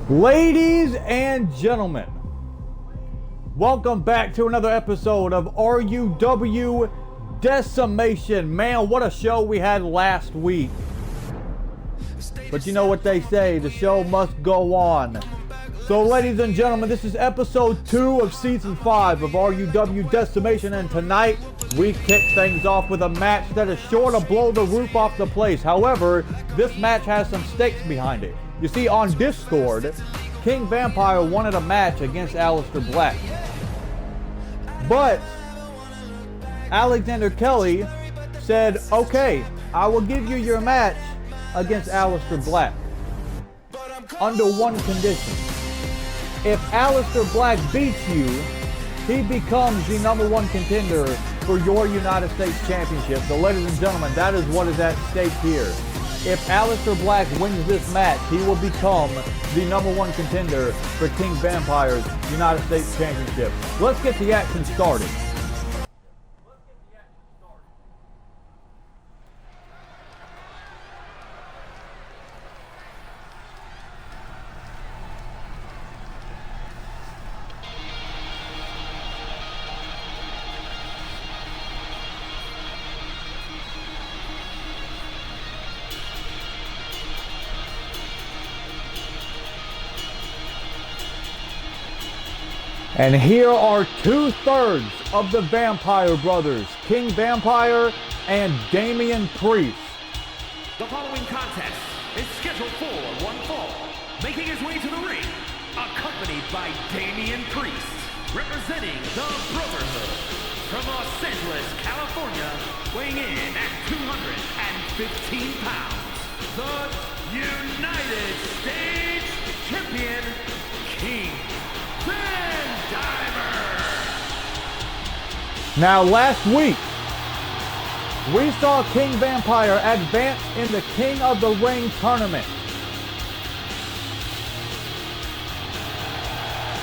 Ladies and gentlemen, welcome back to another episode of RUW Decimation. Man, what a show we had last week. But you know what they say, the show must go on. So ladies and gentlemen, this is episode 2 of season 5 of RUW Decimation, and tonight we kick things off with a match that is sure to blow the roof off the place. However, this match has some stakes behind it. You see, on Discord, King Vampire wanted a match against Aleister Black. But Alexander Kelly said, okay, I will give you your match against Aleister Black under one condition. If Aleister Black beats you, he becomes the #1 contender for your United States Championship. So ladies and gentlemen, that is what is at stake here. If Aleister Black wins this match, he will become the #1 contender for King Vampire's United States Championship. Let's get the action started. And here are 2/3 of the Vampire Brothers, King Vampire and Damian Priest. The following contest is scheduled for one fall. Making his way to the ring, accompanied by Damian Priest, representing the Brotherhood from Los Angeles, California, weighing in at 215 pounds, the United States Champion, King Now last week, we saw King Vampire advance in the King of the Ring tournament.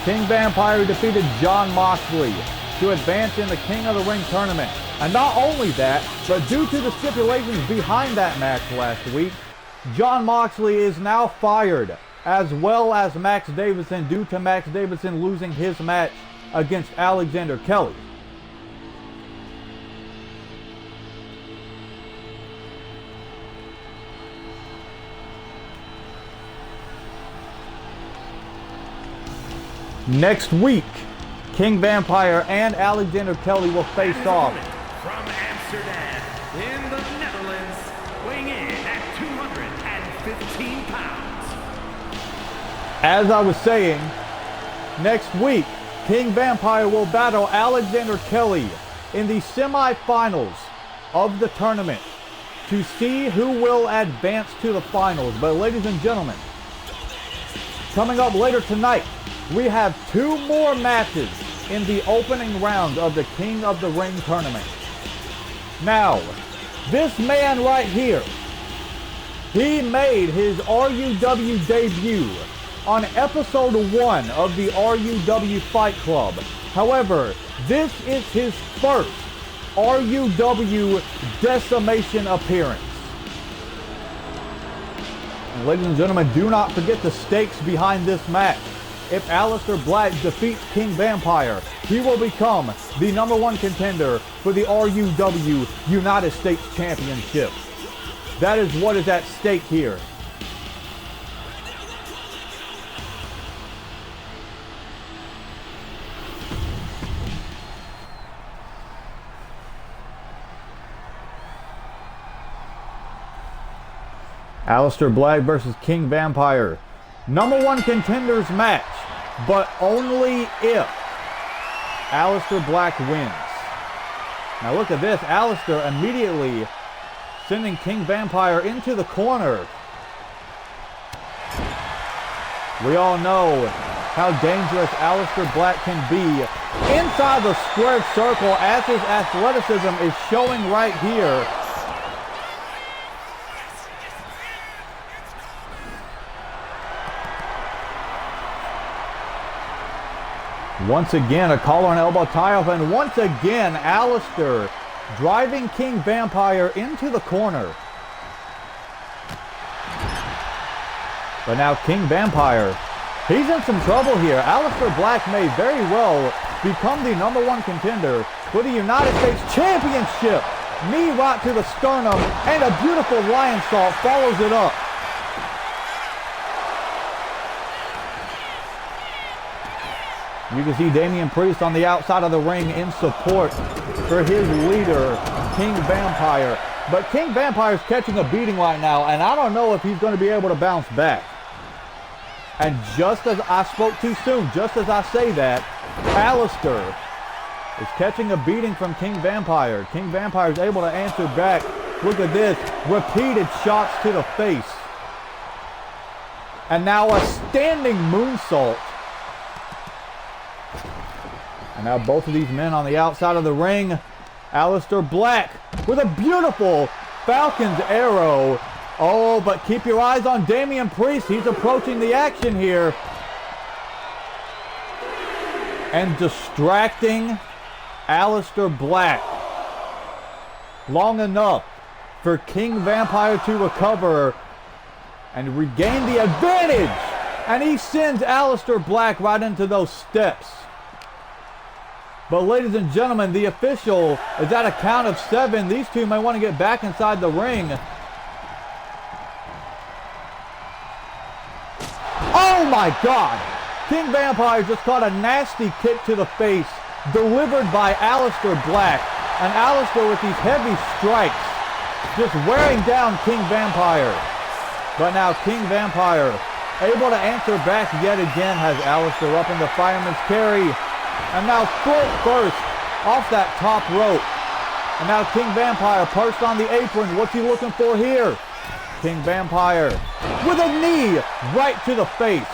King Vampire defeated Jon Moxley to advance in the King of the Ring tournament. And not only that, but due to the stipulations behind that match last week, Jon Moxley is now fired, as well as Max Davison, due to Max Davison losing his match against Alexander Kelly. Next week, King Vampire and Alexander Kelly will face off. From Amsterdam, in the Netherlands, weighing in at 215 pounds. As I was saying, next week, King Vampire will battle Alexander Kelly in the semifinals of the tournament to see who will advance to the finals. But ladies and gentlemen, coming up later tonight, we have 2 more matches in the opening round of the King of the Ring tournament. Now, this man right here, he made his RUW debut on episode 1 of the RUW Fight Club. However, this is his first RUW Decimation appearance. And ladies and gentlemen, do not forget the stakes behind this match. If Aleister Black defeats King Vampire, he will become the #1 contender for the RUW United States Championship. That is what is at stake here. Aleister Black versus King Vampire. #1 contenders match, but only if Aleister Black wins. Now look at this, Aleister immediately sending King Vampire into the corner. We all know how dangerous Aleister Black can be inside the squared circle, as his athleticism is showing right here. Once again, a collar and elbow tie-off, and once again, Aleister driving King Vampire into the corner. But now King Vampire He's in some trouble here. Aleister Black may very well become the #1 contender for the United States Championship. Knee right to the sternum, and a beautiful lion salt follows it up. You can see Damian Priest on the outside of the ring in support for his leader, King Vampire. But King Vampire is catching a beating right now, and I don't know if he's going to be able to bounce back. And just as I spoke too soon, just as I say that, Aleister is catching a beating from King Vampire. King Vampire is able to answer back. Look at this. Repeated shots to the face. And now a standing moonsault. And now both of these men on the outside of the ring. Aleister Black with a beautiful Falcon's arrow. Oh, but keep your eyes on Damian Priest. He's approaching the action here. And distracting Aleister Black long enough for King Vampire to recover and regain the advantage. And he sends Aleister Black right into those steps. But ladies and gentlemen, the official is at a count of 7. These two may want to get back inside the ring. Oh my God! King Vampire just caught a nasty kick to the face delivered by Aleister Black. And Aleister with these heavy strikes just wearing down King Vampire. But now King Vampire able to answer back yet again, has Aleister up in the fireman's carry. And now foot first off that top rope. And now King Vampire perched on the apron. What's he looking for here? King Vampire with a knee right to the face.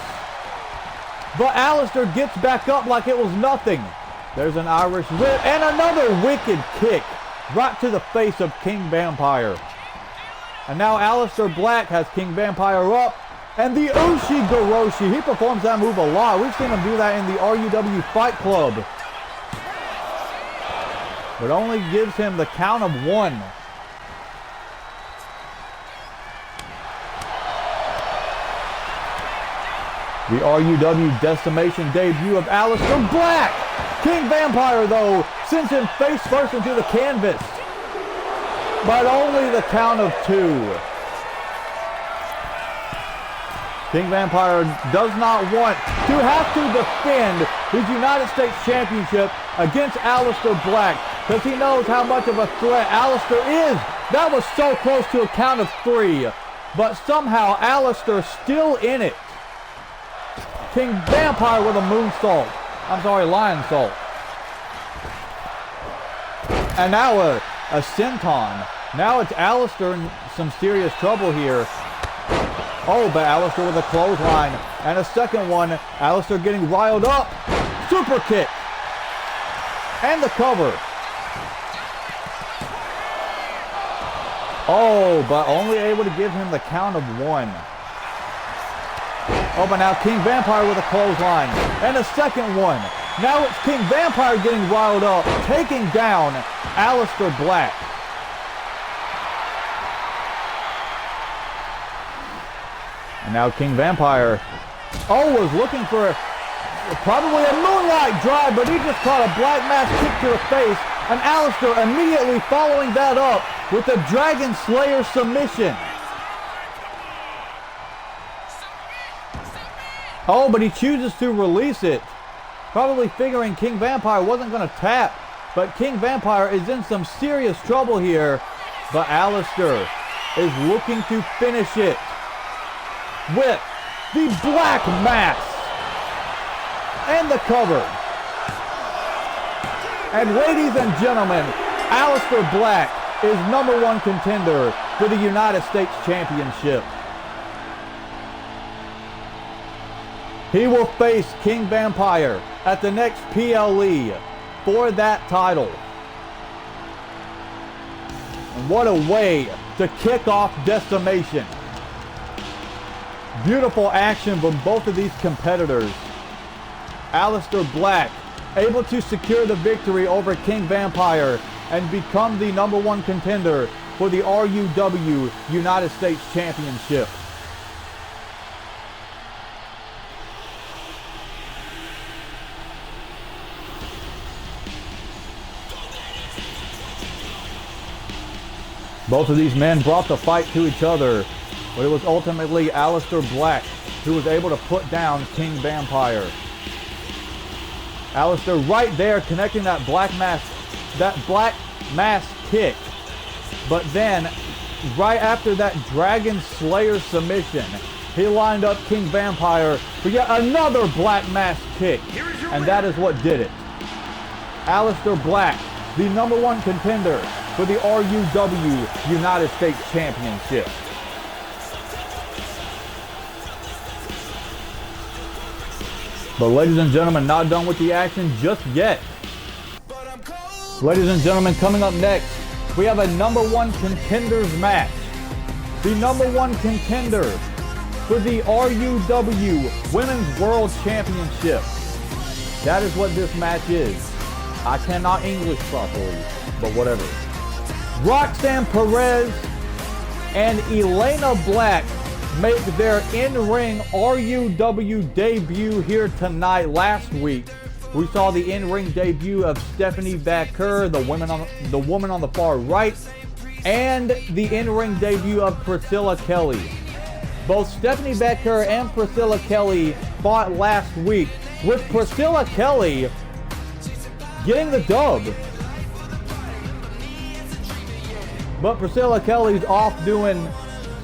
But Aleister gets back up like it was nothing. There's an Irish whip and another wicked kick right to the face of King Vampire. And now Aleister Black has King Vampire up. And the Ushi-Goroshi, he performs that move a lot. We've seen him do that in the RUW Fight Club. But only gives him the count of 1. The RUW Decimation debut of Aleister Black. King Vampire, though, sends him face first into the canvas. But only the count of 2. King Vampire does not want to have to defend his United States Championship against Aleister Black because he knows how much of a threat Aleister is. That was so close to a count of 3, but somehow Aleister still in it. King Vampire with a moonsault. I'm sorry, lion salt. And now a senton. Now it's Aleister in some serious trouble here. Oh, but Aleister with a clothesline. And a second one. Aleister getting riled up. Super kick. And the cover. Oh, but only able to give him the count of 1. Oh, but now King Vampire with a clothesline. And a second one. Now it's King Vampire getting riled up. Taking down Aleister Black. And now King Vampire, was looking for probably a moonlight drive, but he just caught a black mass kick to the face, and Aleister immediately following that up with the Dragon Slayer submission. Oh, but he chooses to release it, probably figuring King Vampire wasn't going to tap, but King Vampire is in some serious trouble here, but Aleister is looking to finish it with the black mass and the cover. And ladies and gentlemen, Aleister Black is #1 contender for the United States Championship. He will face King Vampire at the next PLE for that title. And what a way to kick off Decimation. Beautiful action from both of these competitors. Aleister Black able to secure the victory over King Vampire and become the #1 contender for the RUW United States Championship. Both of these men brought the fight to each other, but it was ultimately Aleister Black who was able to put down King Vampire. Aleister right there connecting that black mass kick. But then, right after that Dragon Slayer submission, he lined up King Vampire for yet another black mass kick. And that is what did it. Aleister Black, the #1 contender for the RUW United States Championship. But ladies and gentlemen, not done with the action just yet. Ladies and gentlemen, coming up next, we have a #1 contenders match. The #1 contender for the RUW Women's World Championship. That is what this match is. I cannot English properly, but whatever. Roxanne Perez and Elena Black make their in-ring RUW debut here tonight. Last week, we saw the in-ring debut of Stephanie Baker, the woman on the far right, and the in-ring debut of Priscilla Kelly. Both Stephanie Baker and Priscilla Kelly fought last week, with Priscilla Kelly getting the dub. But Priscilla Kelly's off doing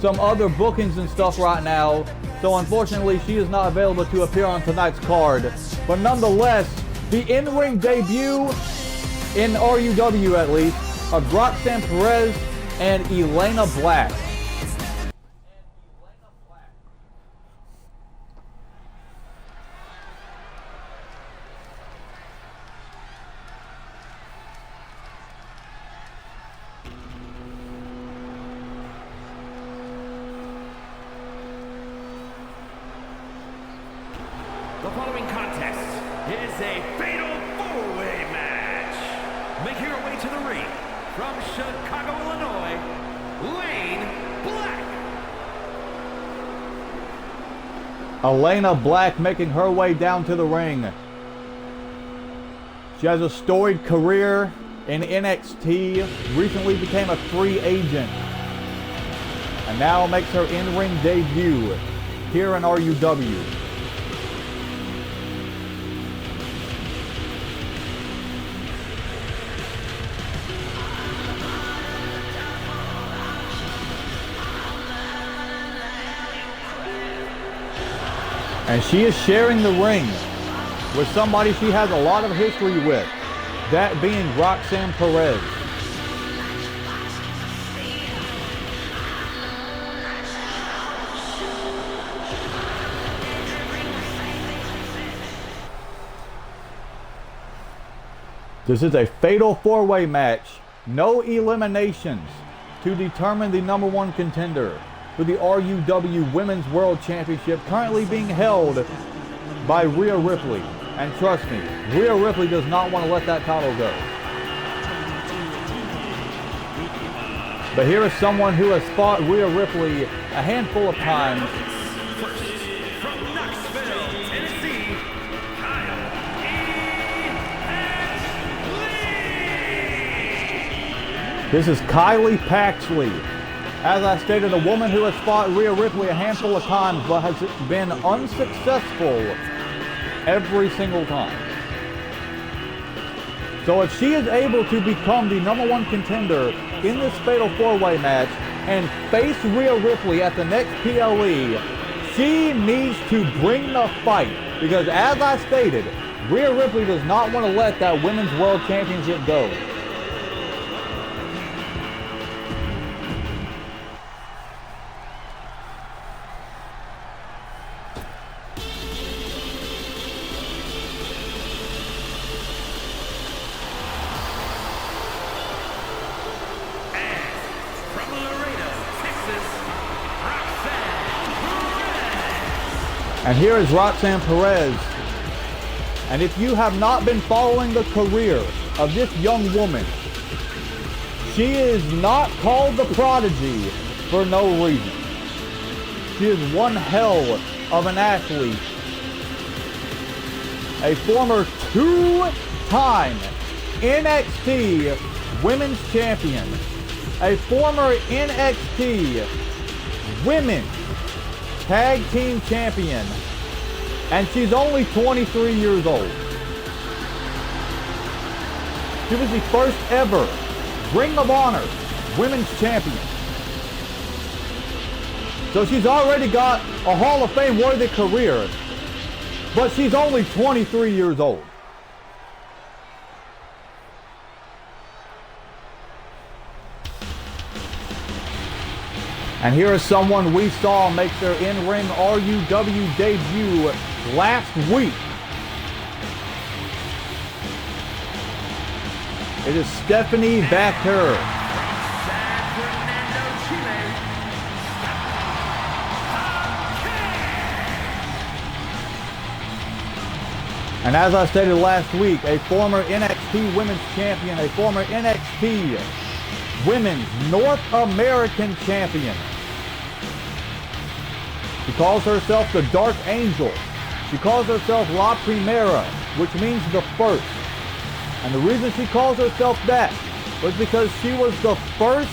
some other bookings and stuff right now, so unfortunately she is not available to appear on tonight's card. But nonetheless, the in-ring debut, in RUW at least, of Roxanne Perez and Elena Black. The following contest is a fatal four-way match. Making her way to the ring from Chicago, Illinois, Lane Black. Elena Black making her way down to the ring. She has a storied career in NXT, recently became a free agent, and now makes her in-ring debut here in RUW. And she is sharing the ring with somebody she has a lot of history with, that being Roxanne Perez. This is a fatal four-way match, no eliminations, to determine the #1 contender for the RUW Women's World Championship, currently being held by Rhea Ripley. And trust me, Rhea Ripley does not want to let that title go. But here is someone who has fought Rhea Ripley a handful of times. First, from Knoxville, Tennessee, Kyle E. This is Kylie Paxley. As I stated, a woman who has fought Rhea Ripley a handful of times but has been unsuccessful every single time. So if she is able to become the #1 contender in this fatal four-way match and face Rhea Ripley at the next PLE, she needs to bring the fight, because as I stated, Rhea Ripley does not want to let that Women's World Championship go. And here is Roxanne Perez. And if you have not been following the career of this young woman, she is not called the Prodigy for no reason. She is one hell of an athlete. A former two-time NXT Women's Champion. a former NXT Women's Tag Team Champion, and she's only 23 years old. She was the first ever Ring of Honor Women's Champion. So she's already got a Hall of Fame worthy career, but she's only 23 years old. And here is someone we saw make their in-ring RUW debut last week. It is Stephanie Baker. And as I stated last week, a former NXT Women's Champion, a former NXT Women's North American Champion. She calls herself the Dark Angel. She calls herself La Primera, which means the first. And the reason she calls herself that was because she was the first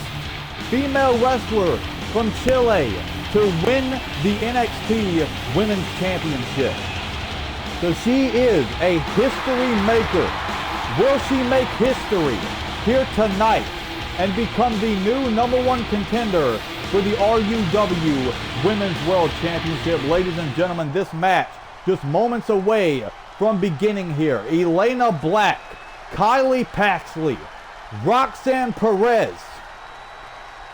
female wrestler from Chile to win the NXT Women's Championship. So she is a history maker. Will she make history here tonight and become the new #1 contender for the RUW Women's World Championship? Ladies and gentlemen, this match just moments away from beginning here. Elena Black, Kylie Paxley, Roxanne Perez,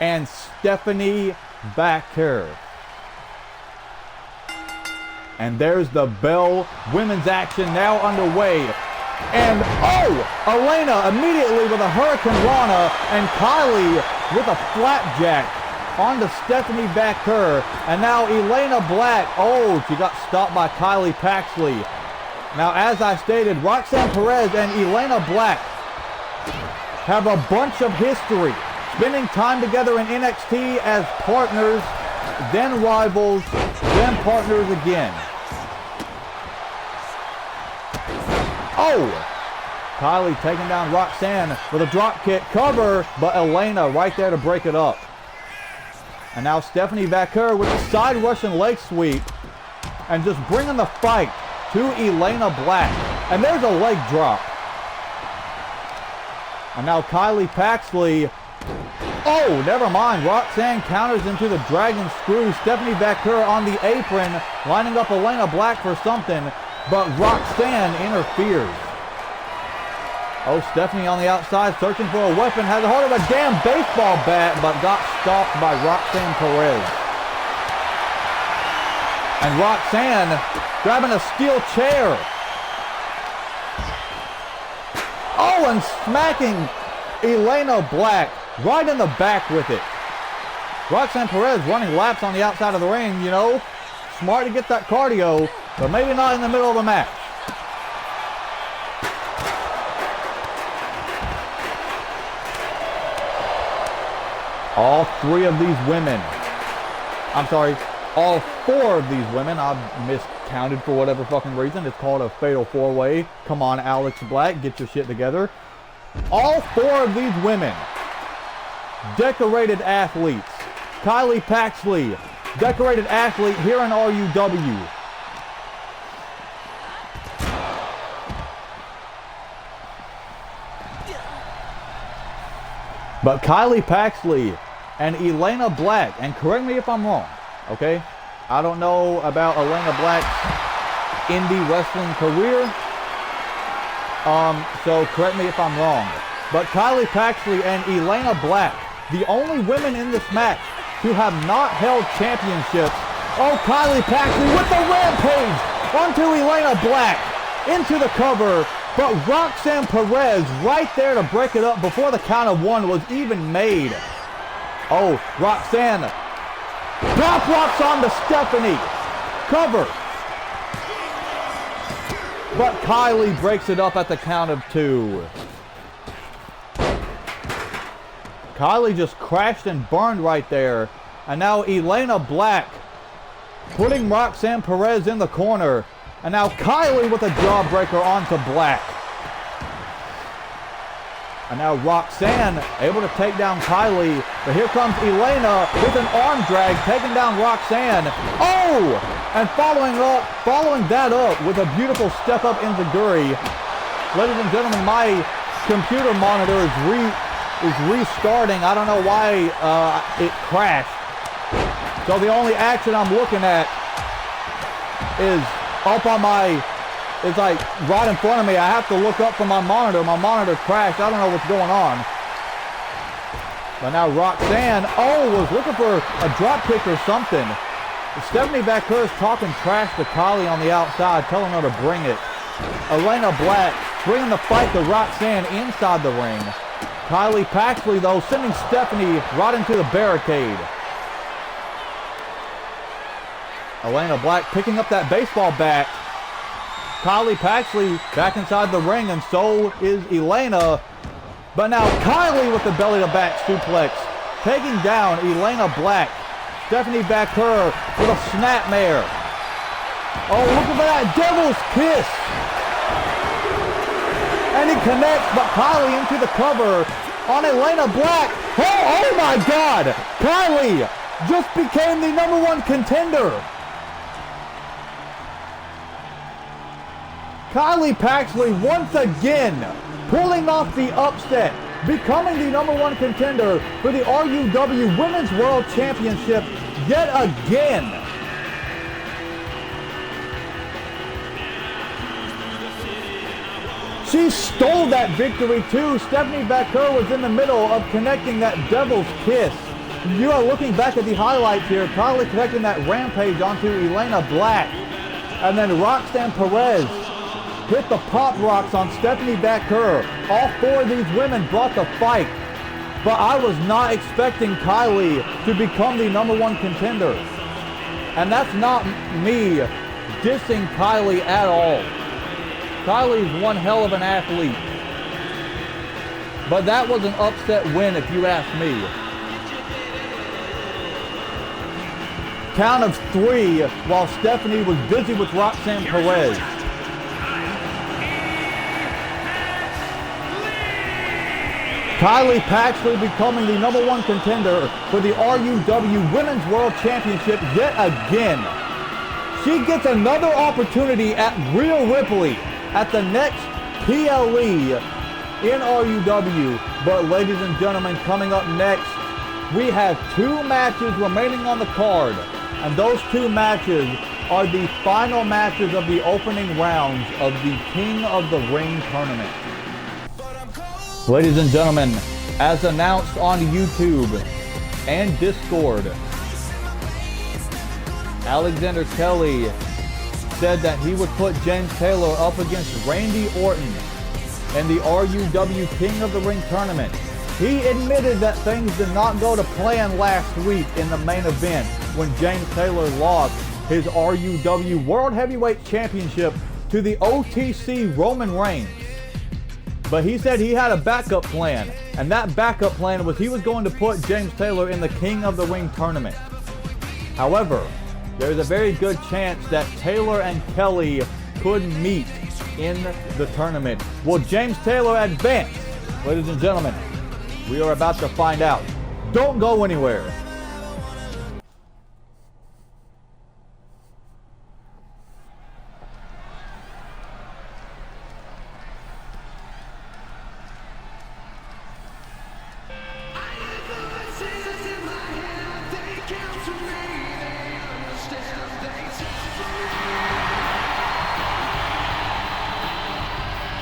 and Stephanie Baker. And there's the bell. Women's action now underway. And oh, Elena immediately with a Hurricane Rana, and Kylie with a flapjack onto Stephanie Baker. And now Elena Black, oh, she got stopped by Kylie Paxley. Now, as I stated, Roxanne Perez and Elena Black have a bunch of history, spending time together in NXT as partners, then rivals, then partners again. Oh! Kylie taking down Roxanne with a drop kick cover, but Elena right there to break it up. And now Stephanie Baker with a side Russian leg sweep and just bringing the fight to Elena Black. And there's a leg drop. And now Kylie Paxley. Oh, never mind. Roxanne counters into the dragon screw. Stephanie Baker on the apron, lining up Elena Black for something, but Roxanne interferes. Oh, Stephanie on the outside searching for a weapon, has a hold of a damn baseball bat, but got stopped by Roxanne Perez. And Roxanne grabbing a steel chair. Oh, and smacking Elena Black right in the back with it. Roxanne Perez running laps on the outside of the ring, you know. Smart to get that cardio, but maybe not in the middle of the match. All three of these women, all four of these women, I've miscounted for whatever fucking reason. It's called a fatal four-way. Come on, Alex Black, get your shit together. All four of these women, decorated athletes. Kylie Paxley, decorated athlete here in RUW. But Kylie Paxley and Elena Black, and correct me if I'm wrong, okay? I don't know about Elena Black's indie wrestling career, so correct me if I'm wrong. But Kylie Paxley and Elena Black, the only women in this match who have not held championships. Oh, Kylie Paxley with the rampage onto Elena Black, into the cover, but Roxanne Perez right there to break it up before the count of one was even made. Oh, Roxanne. Drop rocks on to Stephanie. Cover. But Kylie breaks it up at the count of two. Kylie just crashed and burned right there. And now Elena Black putting Roxanne Perez in the corner. And now Kylie with a jawbreaker onto Black. And now Roxanne able to take down Kylie. But here comes Elena with an arm drag, taking down Roxanne. Oh! And following that up with a beautiful step up enziguri. Ladies and gentlemen, my computer monitor is restarting. I don't know why it crashed. So the only action I'm looking at is up on my... It's like right in front of me. I have to look up from my monitor. My monitor crashed. I don't know what's going on. But now Roxanne, was looking for a drop kick or something. Stephanie Baker is talking trash to Kylie on the outside, telling her to bring it. Elena Black bringing the fight to Roxanne inside the ring. Kylie Paxley, though, sending Stephanie right into the barricade. Elena Black picking up that baseball bat. Kylie Paxley back inside the ring, and so is Elena. But now Kylie with the belly-to-back suplex, taking down Elena Black. Stephanie Baker with a snapmare. Oh, look at that devil's kiss. And he connects, but Kylie into the cover on Elena Black. Oh my God! Kylie just became the #1 contender. Kylie Paxley once again pulling off the upset, becoming the #1 contender for the RUW Women's World Championship yet again. She stole that victory too. Stephanie Baker was in the middle of connecting that devil's kiss. You are looking back at the highlights here. Kylie connecting that rampage onto Elena Black. And then Roxanne Perez hit the pop rocks on Stephanie Baker. All 4 of these women brought the fight. But I was not expecting Kylie to become the #1 contender. And that's not me dissing Kylie at all. Kylie's one hell of an athlete. But that was an upset win if you ask me. Count of 3 while Stephanie was busy with Roxanne Perez. Kylie Paxley becoming the #1 contender for the RUW Women's World Championship yet again. She gets another opportunity at Rhea Ripley at the next PLE in RUW. But ladies and gentlemen, coming up next, we have 2 matches remaining on the card. And those 2 matches are the final matches of the opening rounds of the King of the Ring tournament. Ladies and gentlemen, as announced on YouTube and Discord, Alexander Kelly said that he would put James Taylor up against Randy Orton in the RUW King of the Ring tournament. He admitted that things did not go to plan last week in the main event when James Taylor lost his RUW World Heavyweight Championship to the OTC Roman Reigns. But he said he had a backup plan, and that backup plan was he was going to put James Taylor in the King of the Ring tournament. However, there's a very good chance that Taylor and Kelly could meet in the tournament. Will James Taylor advance? Ladies and gentlemen, we are about to find out. Don't go anywhere.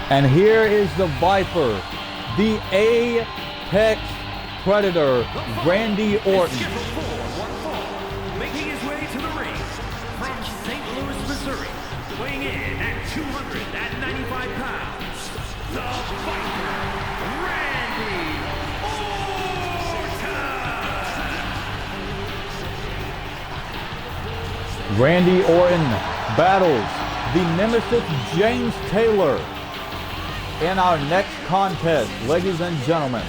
And here is the Viper, the Apex Predator, Randy Orton. Making his way to the ring from St. Louis, Missouri, weighing in at 295 pounds, the Viper, Randy Orton. Randy Orton battles the Nemesis James Taylor in our next contest, ladies and gentlemen.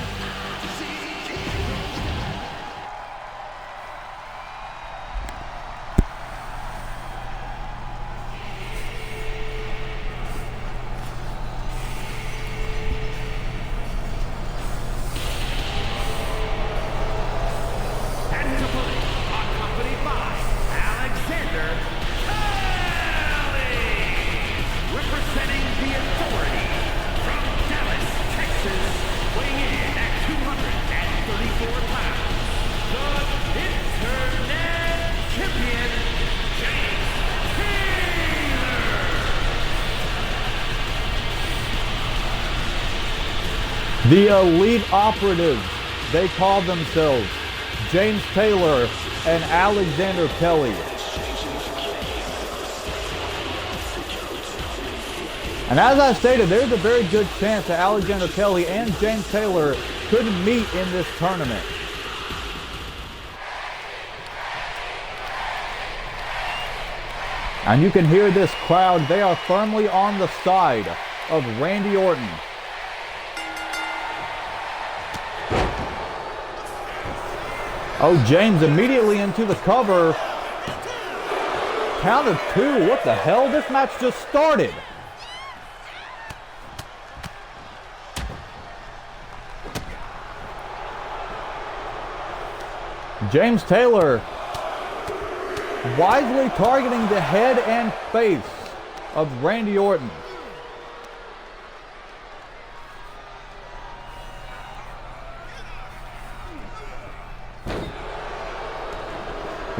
The Elite Operatives, they call themselves James Taylor and Alexander Kelly. And as I stated, there's a very good chance that Alexander Kelly and James Taylor could meet in this tournament. And you can hear this crowd. They are firmly on the side of Randy Orton. Oh, James immediately into the cover. Count of 2. What the hell? This match just started. James Taylor wisely targeting the head and face of Randy Orton.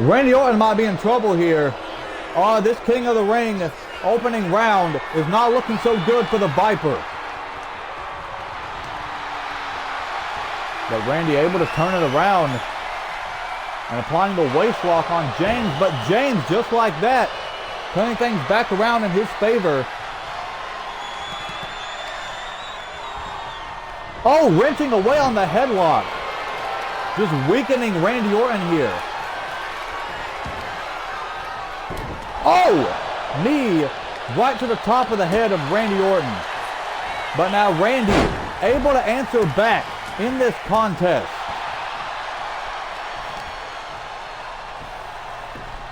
Randy Orton might be in trouble here. This King of the Ring opening round is not looking so good for the Viper. But Randy able to turn it around and applying the waist lock on James. But James, just like that, turning things back around in his favor. Oh, wrenching away on the headlock. Just weakening Randy Orton here. Oh, knee right to the top of the head of Randy Orton. But now Randy able to answer back in this contest.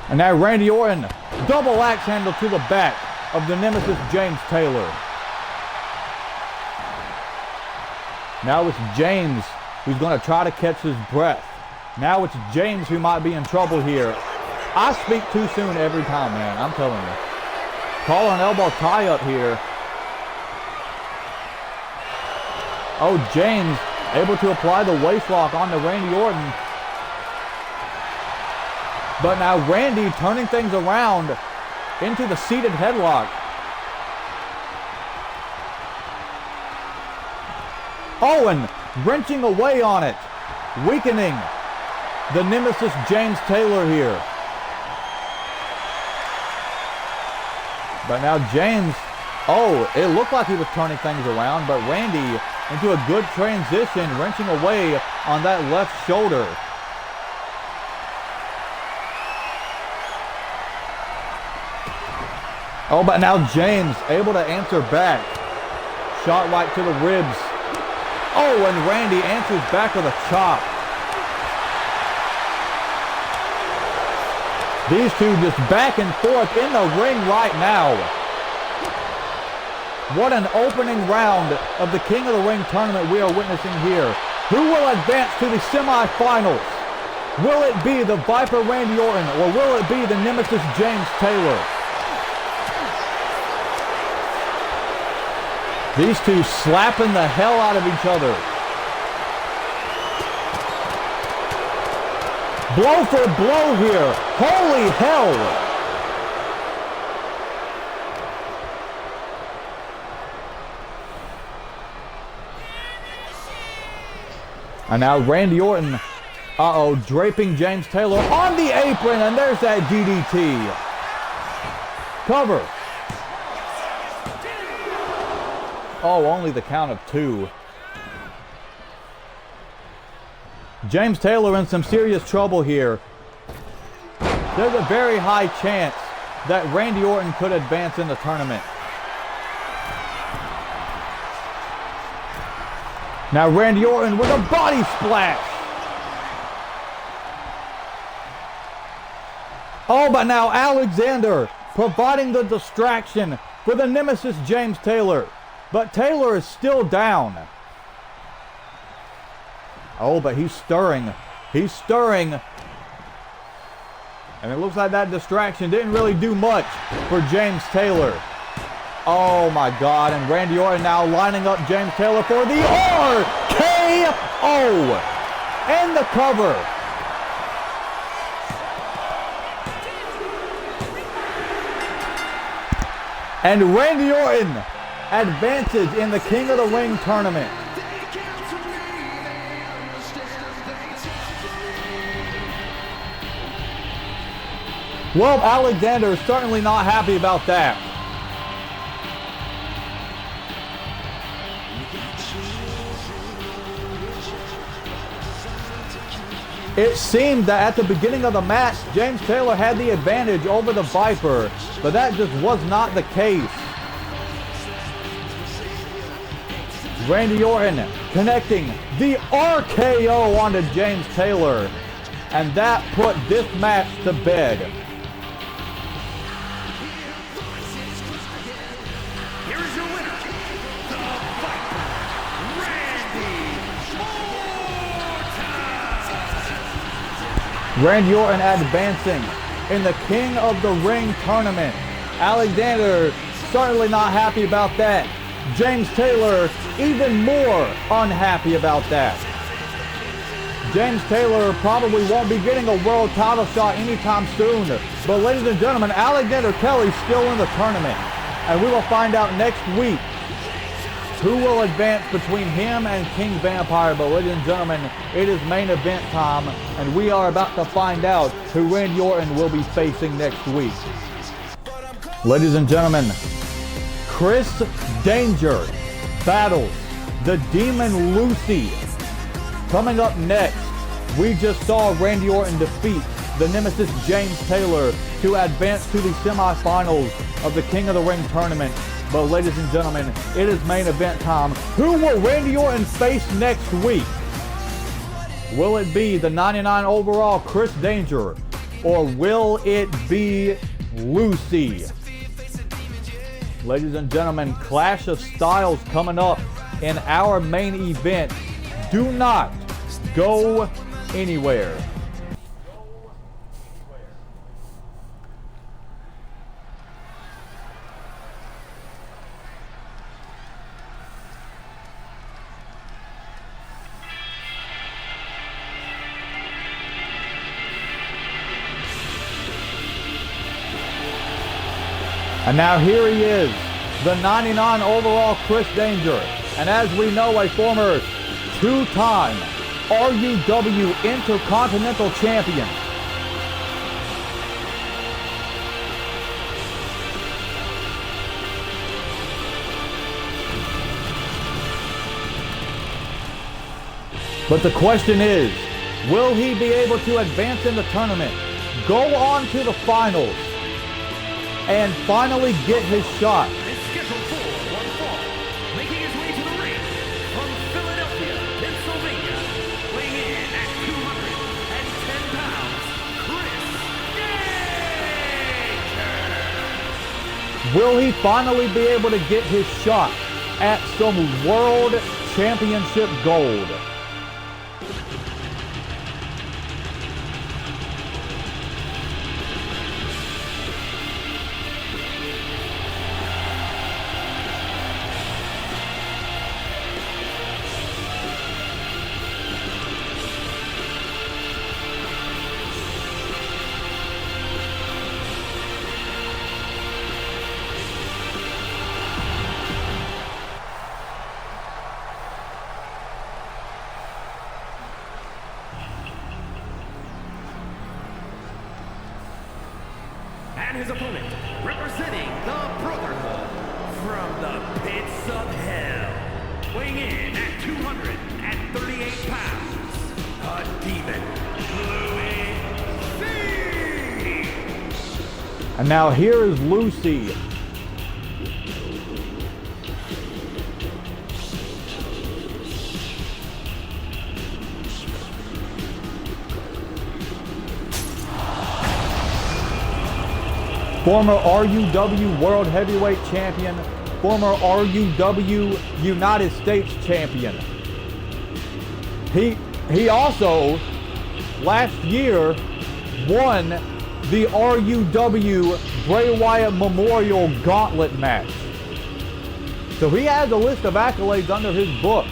And now Randy Orton, double axe handle to the back of the nemesis James Taylor. Now it's James who's going to try to catch his breath. Now it's James who might be in trouble here. I speak too soon every time, man. I'm telling you. Call an elbow tie up here. Oh, James able to apply the waist lock onto Randy Orton. But now Randy turning things around into the seated headlock. Owen wrenching away on it, weakening the nemesis James Taylor here. But now James, it looked like he was turning things around, but Randy into a good transition, wrenching away on that left shoulder. Oh, but now James able to answer back. Shot right to the ribs. Oh, and Randy answers back with a chop. These two just back and forth in the ring right now. What an opening round of the King of the Ring tournament we are witnessing here. Who will advance to the semifinals? Will it be the Viper Randy Orton, or will it be the nemesis James Taylor? These two slapping the hell out of each other. Blow for blow here. Holy hell. And now Randy Orton, draping James Taylor on the apron, and there's that DDT. Cover. Oh, only the count of 2. James Taylor in some serious trouble here. There's a very high chance that Randy Orton could advance in the tournament. Now Randy Orton with a body splash. Oh, but now Alexander providing the distraction for the nemesis James Taylor. But Taylor is still down. Oh, but he's stirring. He's stirring. And it looks like that distraction didn't really do much for James Taylor. Oh my God, and Randy Orton now lining up James Taylor for the RKO! And the cover. And Randy Orton advances in the King of the Ring tournament. Well, Alexander is certainly not happy about that. It seemed that at the beginning of the match, James Taylor had the advantage over the Viper, but that just was not the case. Randy Orton connecting the RKO onto James Taylor, and that put this match to bed. Here is your winner, the Viper, Randy Orton advancing in the King of the Ring tournament. Alexander certainly not happy about that. James Taylor even more unhappy about that. James Taylor probably won't be getting a world title shot anytime soon. But ladies and gentlemen, Alexander Kelly's still in the tournament. And we will find out next week who will advance between him and King Vampire. But ladies and gentlemen, it is main event time. And we are about to find out who Randy Orton will be facing next week. Ladies and gentlemen, Chris Danger battles the Demon Lucy. Coming up next, we just saw Randy Orton defeat the Nemesis James Taylor to advance to the semifinals of the King of the Ring tournament. But ladies and gentlemen, it is main event time. Who will Randy Orton face next week? Will it be the 99 overall Chris Danger, or will it be Lucy? Ladies and gentlemen, Clash of Styles coming up in our main event. Do not go anywhere. And now here he is, the 99 overall Chris Danger. And as we know, a former two-time RUW Intercontinental Champion. But the question is, will he be able to advance in the tournament, go on to the finals, and finally get his shot? is scheduled for one fall. Making his way to the ring from Philadelphia, Pennsylvania, weighing in at 210 pounds, Chris Danger. Will he finally be able to get his shot at some World Championship gold? And his opponent, representing the Brotherhood from the pits of hell, weighing in at 238 pounds, a demon, Lucy. And now here is Lucy. Former RUW World Heavyweight Champion, former RUW United States Champion. He also, last year, won the RUW Bray Wyatt Memorial Gauntlet match. So he has a list of accolades under his book.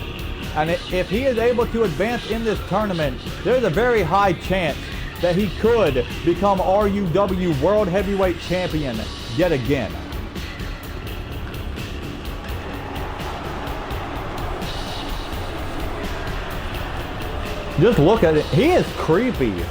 And if he is able to advance in this tournament, there's a very high chance that he could become RUW World Heavyweight Champion yet again. Just look at it. He is creepy.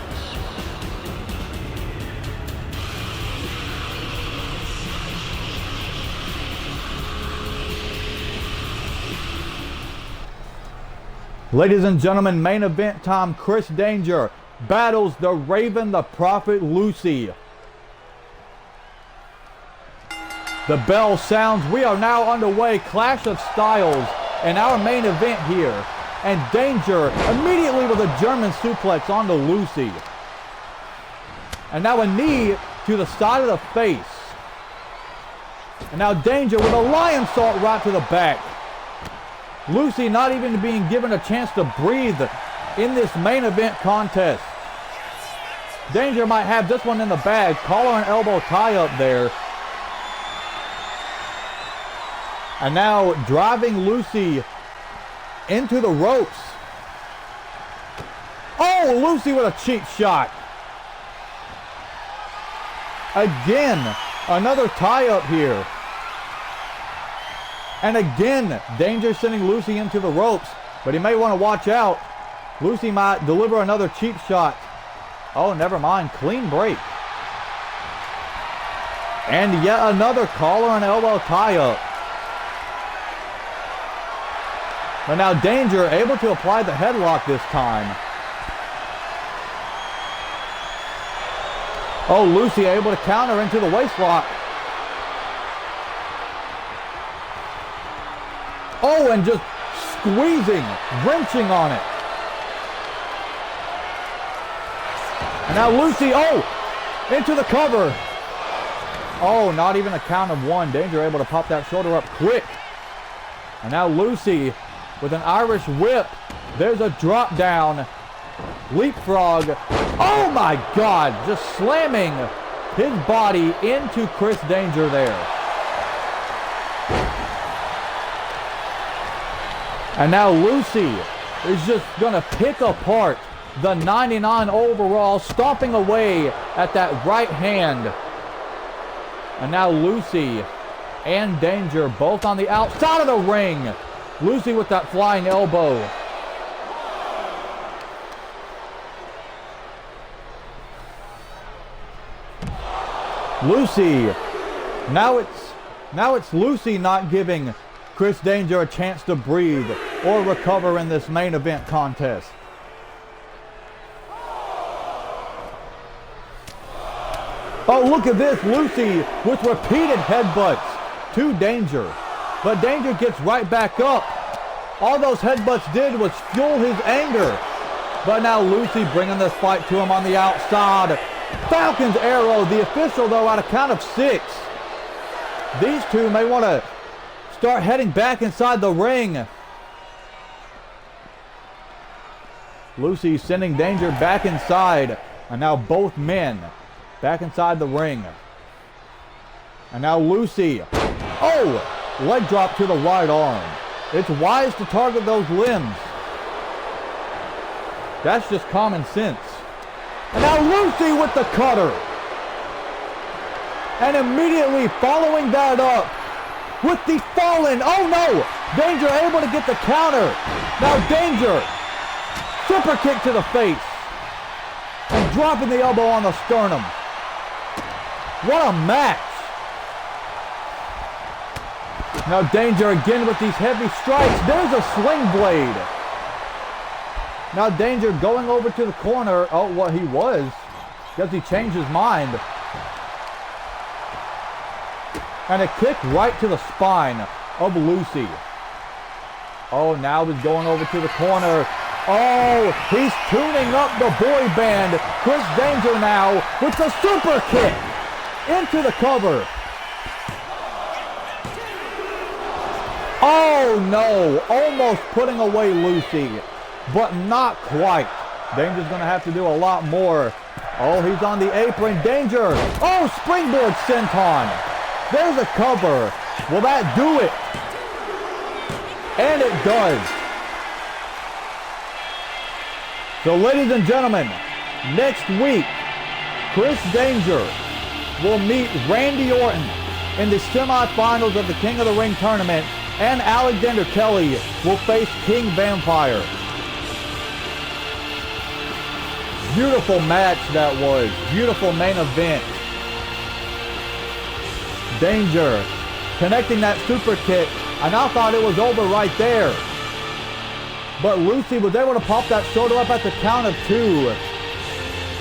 Ladies and gentlemen, main event time. Chris Danger battles the Raven, the Prophet, Lucy. The bell sounds. We are now underway. Clash of Styles in our main event here. And Danger immediately with a German suplex onto Lucy. And now a knee to the side of the face. And now Danger with a lion salt right to the back. Lucy not even being given a chance to breathe in this main event contest. Danger might have this one in the bag. Collar and elbow tie up there. And now driving Lucy into the ropes. Oh, Lucy with a cheap shot. Again, another tie up here. And again, Danger sending Lucy into the ropes. But he may want to watch out. Lucy might deliver another cheap shot. Oh, never mind. Clean break. And yet another collar and elbow tie up. But now Danger able to apply the headlock this time. Oh, Lucy able to counter into the waistlock. Oh, and just squeezing, wrenching on it. And now Lucy, oh, into the cover. Oh, not even a count of one. Danger able to pop that shoulder up quick. And now Lucy with an Irish whip. There's a drop down. Leapfrog. Oh my God, just slamming his body into Chris Danger there. And now Lucy is just going to pick apart the 99 overall, stomping away at that right hand. And now Lucy and Danger both on the outside of the ring. Lucy with that flying elbow. Lucy. Now it's Lucy not giving Chris Danger a chance to breathe or recover in this main event contest. Oh, look at this. Lucy with repeated headbutts to Danger. But Danger gets right back up. All those headbutts did was fuel his anger. But now Lucy bringing this fight to him on the outside. Falcon's arrow. The official, though, at a count of 6. These two may want to start heading back inside the ring. Lucy sending Danger back inside. And now both men back inside the ring. And now Lucy. Oh! Leg drop to the right arm. It's wise to target those limbs. That's just common sense. And now Lucy with the cutter. And immediately following that up with the fallen. Oh no! Danger able to get the counter. Now Danger. Super kick to the face. And dropping the elbow on the sternum. What a match. Now Danger again with these heavy strikes. There's a sling blade. Now Danger going over to the corner. Oh, what he was. Because he changed his mind. And a kick right to the spine of Lucy. Oh, now he's going over to the corner. Oh, he's tuning up the boy band. Chris Danger now with the super kick into the cover. Oh no, almost putting away Lucy, but not quite. Danger's gonna have to do a lot more. Oh, he's on the apron. Danger. Oh, springboard senton. There's a cover. Will that do it? And it does. So ladies and gentlemen, next week, Chris Danger will meet Randy Orton in the semifinals of the King of the Ring tournament, and Alexander Kelly will face King Vampire. Beautiful match that was. Beautiful main event. Danger connecting that super kick, and I thought it was over right there. but Lucy was able to pop that shoulder up at the count of 2.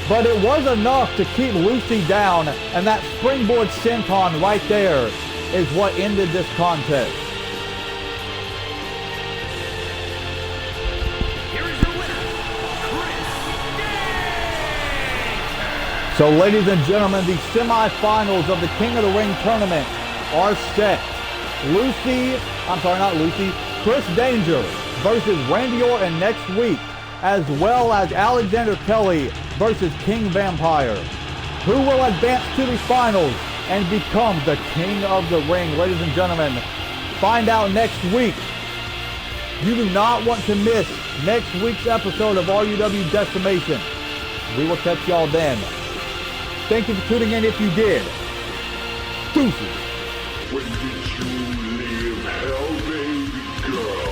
But it was enough to keep Lucy down, and that springboard senton right there is what ended this contest. Here is your winner, Chris. So ladies and gentlemen, the semifinals of the King of the Ring tournament are set. Chris Danger versus Randy Orton next week, as well as Alexander Kelly versus King Vampire. Who will advance to the finals and become the King of the Ring? Ladies and gentlemen, find out next week. You do not want to miss next week's episode of RUW Decimation. We will catch y'all then. Thank you for tuning in if you did. Deuces. When did you leave hell, baby girl?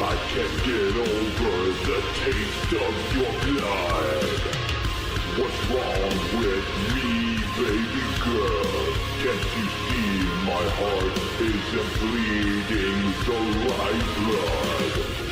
I can't get over the taste of your blood. What's wrong with me, baby girl? Can't you see my heart isn't bleeding the right blood?